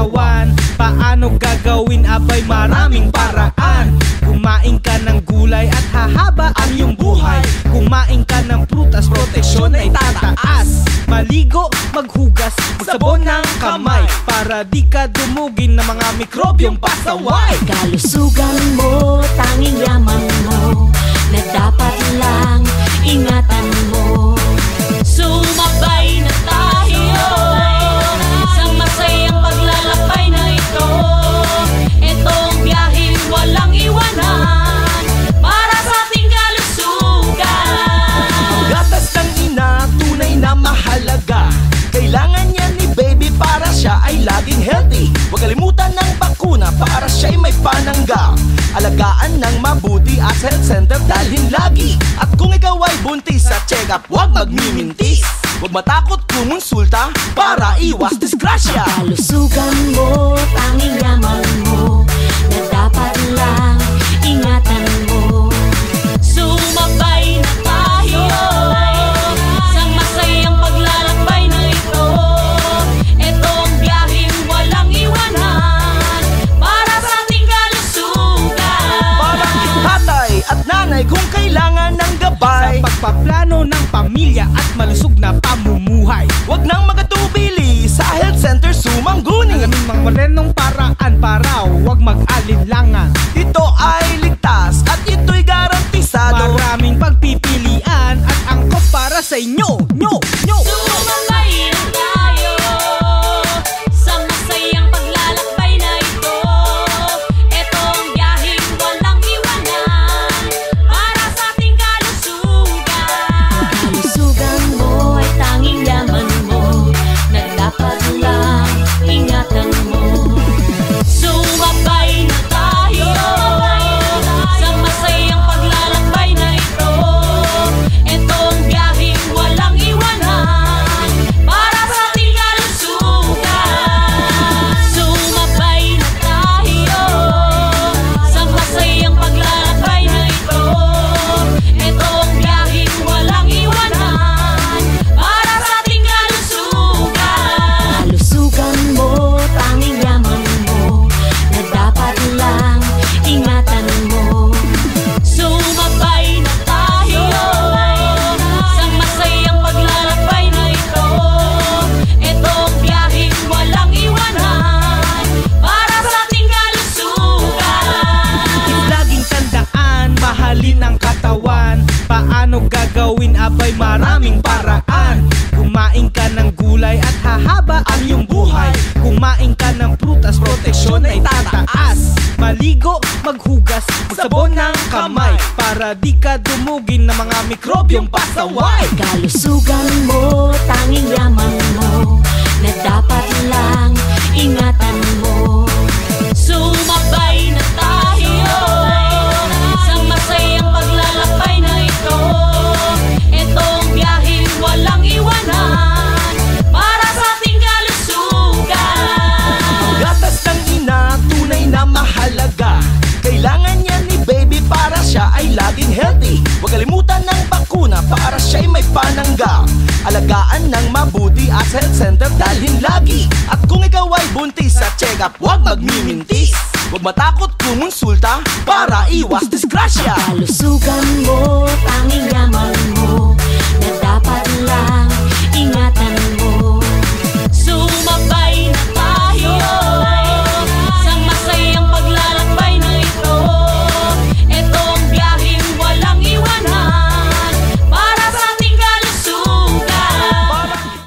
katawan. Paano gagawin? Abay maraming paraan. Kumain ka ng gulay at hahaba ang iyong buhay. Kumain ka ng prutas, proteksyon ay tataas. Maligo, maghugas, magsabon ng kamay, para di ka dumugin ng mga mikrobyong pasaway. Kalusugan mo, tanging yaman mo, na dapat lang ingatan mo. Sumabay na tayo sa masayang paglalakbay na ito. Itong biyaheng walang iwanan para sa ating kalusugan. Gatas ng ina, tunay na mahalaga. Kailangan niya ni baby para siya ay laging healthy. Huwag kalimutan ng bakuna para siya'y may panangga. Alagaan ng mabuti at health center dalhin lagi. At kung ikaw ay buntis sa check-up, huwag magmimintis. Huwag matakot kumonsulta para iwas disgrasya. Kalusugan mo, tanging yaman mo, na dapat lang ingatan mo. Sumabay na tayo sa masayang paglalakbay na ito. Itong biyaheng walang iwanan para sa ating kalusugan. Para tatay at nanay kung kailangan ng gabay Sa pagpaplano ng pamilya at malusog na pamumuhay, huwag nang magatubili sa health center sumangguni. alamin mga modernong paraan para huwag mag-alinlangan. Ito ay ligtas at ito'y garantisado. Maraming pagpipilian at angkop para sa inyo. Sumabay na tayo sa masayang paglalakbay na ito. Itong biyaheng walang iwanan para sa ating kalusugan. Kalusugan mo ay tanging yaman mo, na dapat lang ingatan mo. Sumabay na tayo sa masayang paglalakbay na ito. Itong biyaheng walang iwanan para sa ating kalusugan. Sumabay na tayo sa masayang paglalakbay na ito. Itong biyaheng walang iwanan para sa ating kalusugan. Kalusugan mo, tanging yaman mo, na dapat lang ingatan mo. Sumabay na tayo sa masayang paglalakbay na ito. Itong biyaheng walang iwanan para sa ating kalusugan. Laging tandaan, mahalin ang katawan. Paano gagawin? Abay maraming paraan. Kumain ka ng gulay at hahaba ang iyong buhay. Kumain ka ng prutas, proteksyon ay tataas. Maligo, maghugas, magsabon ng kamay, para di ka dumugin ng mga mikrobyong pasaway. Kalusugan mo, tanging yaman mo, na dapat lang ingatan mo. Sumabay na tayo sa masayang paglalakbay na ito. Itong biyaheng walang iwanan para sa ating kalusugan. Gatas ng ina, tunay na mahalaga. Kailangan niya ni baby para siya ay laging healthy. Huwag kalimutan ng bakuna para siya'y may panangga. Alagaan ng mabuti at health center dalhin lagi. At kung ikaw ay buntis sa check-up, huwag magmimintis. Huwag matakot kumonsulta para iwas disgrasya. Kalusugan